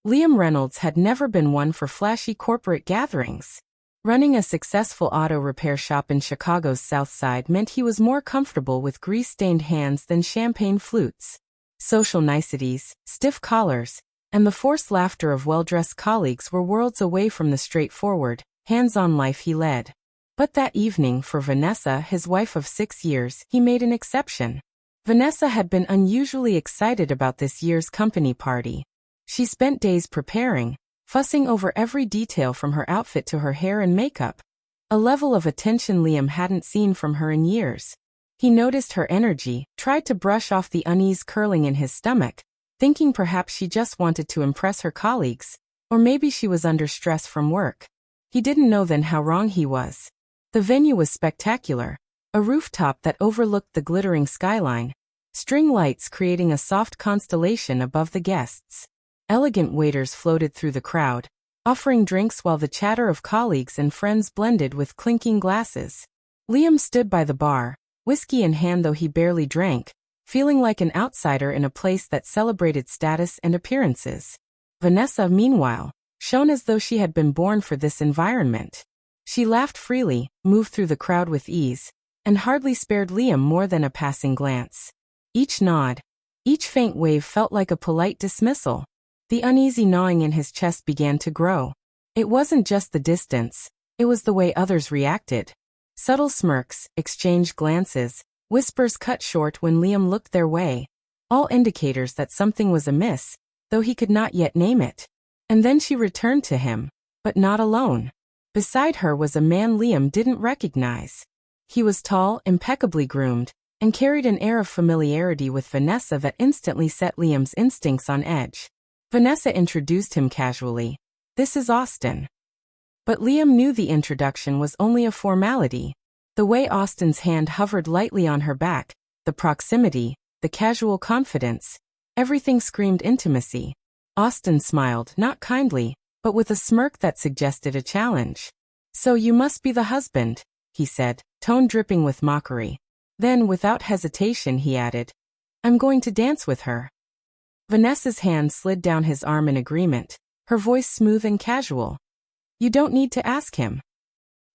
Liam Reynolds had never been one for flashy corporate gatherings. Running a successful auto repair shop in Chicago's South Side meant he was more comfortable with grease-stained hands than champagne flutes. Social niceties, stiff collars, and the forced laughter of well-dressed colleagues were worlds away from the straightforward, hands-on life he led. But that evening, for Vanessa, his wife of 6 years, he made an exception. Vanessa had been unusually excited about this year's company party. She spent days preparing, fussing over every detail from her outfit to her hair and makeup. A level of attention Liam hadn't seen from her in years. He noticed her energy, tried to brush off the unease curling in his stomach, thinking perhaps she just wanted to impress her colleagues, or maybe she was under stress from work. He didn't know then how wrong he was. The venue was spectacular, a rooftop that overlooked the glittering skyline, string lights creating a soft constellation above the guests. Elegant waiters floated through the crowd, offering drinks while the chatter of colleagues and friends blended with clinking glasses. Liam stood by the bar, whiskey in hand though he barely drank, feeling like an outsider in a place that celebrated status and appearances. Vanessa, meanwhile, shone as though she had been born for this environment. She laughed freely, moved through the crowd with ease, and hardly spared Liam more than a passing glance. Each nod, each faint wave felt like a polite dismissal. The uneasy gnawing in his chest began to grow. It wasn't just the distance, it was the way others reacted. Subtle smirks, exchanged glances, whispers cut short when Liam looked their way, all indicators that something was amiss, though he could not yet name it. And then she returned to him, but not alone. Beside her was a man Liam didn't recognize. He was tall, impeccably groomed, and carried an air of familiarity with Vanessa that instantly set Liam's instincts on edge. Vanessa introduced him casually. "This is Austin." But Liam knew the introduction was only a formality. The way Austin's hand hovered lightly on her back, the proximity, the casual confidence, everything screamed intimacy. Austin smiled, not kindly, but with a smirk that suggested a challenge. "So you must be the husband," he said, tone dripping with mockery. Then, without hesitation, he added, "I'm going to dance with her." Vanessa's hand slid down his arm in agreement, her voice smooth and casual. "You don't need to ask him."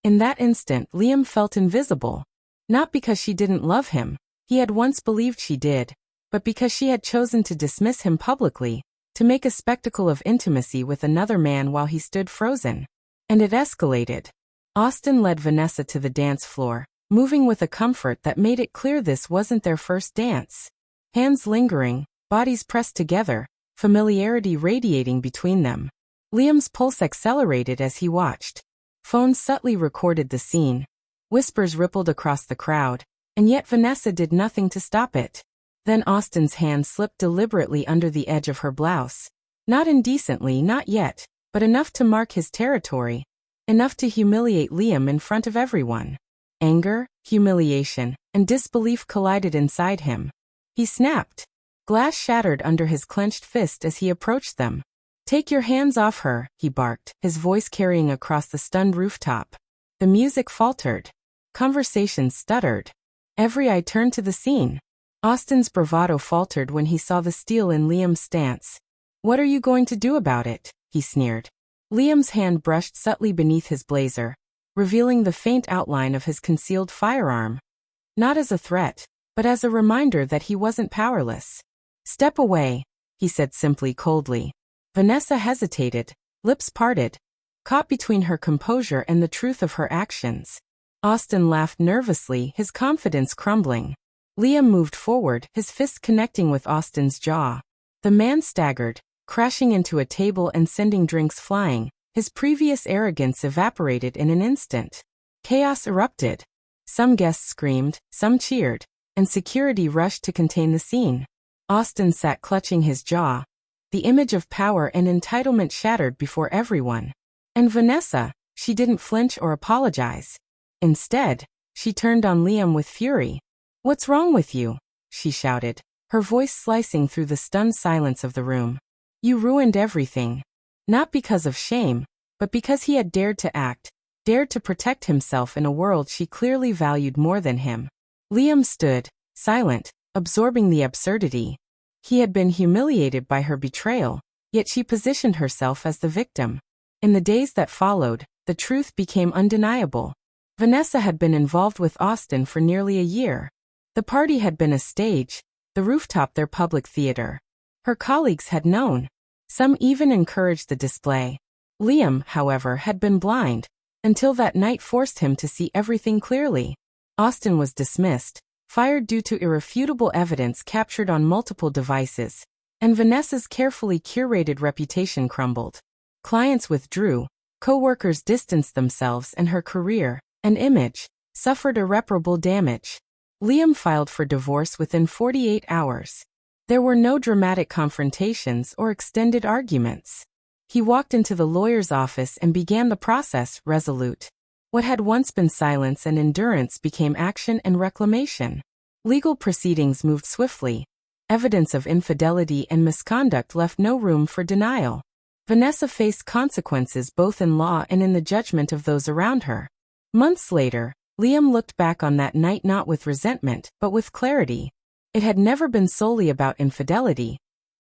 In that instant, Liam felt invisible. Not because she didn't love him, he had once believed she did, but because she had chosen to dismiss him publicly, to make a spectacle of intimacy with another man while he stood frozen. And it escalated. Austin led Vanessa to the dance floor, moving with a comfort that made it clear this wasn't their first dance. Hands lingering, bodies pressed together, familiarity radiating between them. Liam's pulse accelerated as he watched. Phones subtly recorded the scene. Whispers rippled across the crowd, and yet Vanessa did nothing to stop it. Then Austin's hand slipped deliberately under the edge of her blouse. Not indecently, not yet, but enough to mark his territory. Enough to humiliate Liam in front of everyone. Anger, humiliation, and disbelief collided inside him. He snapped. Glass shattered under his clenched fist as he approached them. "Take your hands off her," he barked, his voice carrying across the stunned rooftop. The music faltered. Conversations stuttered. Every eye turned to the scene. Austin's bravado faltered when he saw the steel in Liam's stance. "What are you going to do about it?" he sneered. Liam's hand brushed subtly beneath his blazer, revealing the faint outline of his concealed firearm. Not as a threat, but as a reminder that he wasn't powerless. "Step away," he said simply, coldly. Vanessa hesitated, lips parted, caught between her composure and the truth of her actions. Austin laughed nervously, his confidence crumbling. Liam moved forward, his fist connecting with Austin's jaw. The man staggered, crashing into a table and sending drinks flying. His previous arrogance evaporated in an instant. Chaos erupted. Some guests screamed, some cheered, and security rushed to contain the scene. Austin sat clutching his jaw. The image of power and entitlement shattered before everyone. And Vanessa, she didn't flinch or apologize. Instead, she turned on Liam with fury. "What's wrong with you?" she shouted, her voice slicing through the stunned silence of the room. "You ruined everything." Not because of shame, but because he had dared to act, dared to protect himself in a world she clearly valued more than him. Liam stood, silent, absorbing the absurdity. He had been humiliated by her betrayal, Yet she positioned herself as the victim. In the days that followed, the truth became undeniable. Vanessa had been involved with Austin for nearly a year. The party had been a stage, the rooftop their public theater. Her colleagues had known. Some even encouraged the display. Liam, however, had been blind, until that night forced him to see everything clearly. Austin was dismissed, fired due to irrefutable evidence captured on multiple devices, and Vanessa's carefully curated reputation crumbled. Clients withdrew, co-workers distanced themselves, and her career and image suffered irreparable damage. Liam filed for divorce within 48 hours. There were no dramatic confrontations or extended arguments. He walked into the lawyer's office and began the process, resolute. What had once been silence and endurance became action and reclamation. Legal proceedings moved swiftly. Evidence of infidelity and misconduct left no room for denial. Vanessa faced consequences both in law and in the judgment of those around her. Months later, Liam looked back on that night not with resentment, but with clarity. It had never been solely about infidelity.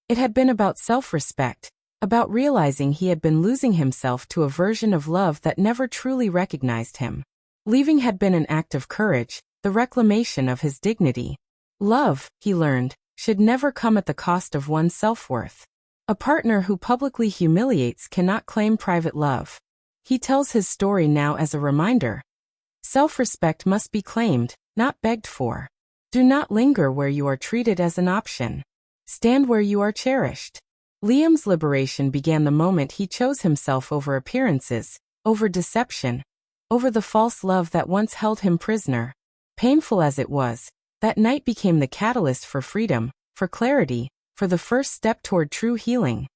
It had been about self-respect, about realizing he had been losing himself to a version of love that never truly recognized him. Leaving had been an act of courage, the reclamation of his dignity. Love, he learned, should never come at the cost of one's self-worth. A partner who publicly humiliates cannot claim private love. He tells his story now as a reminder. Self-respect must be claimed, not begged for. Do not linger where you are treated as an option. Stand where you are cherished. Liam's liberation began the moment he chose himself over appearances, over deception, over the false love that once held him prisoner. Painful as it was, that night became the catalyst for freedom, for clarity, for the first step toward true healing.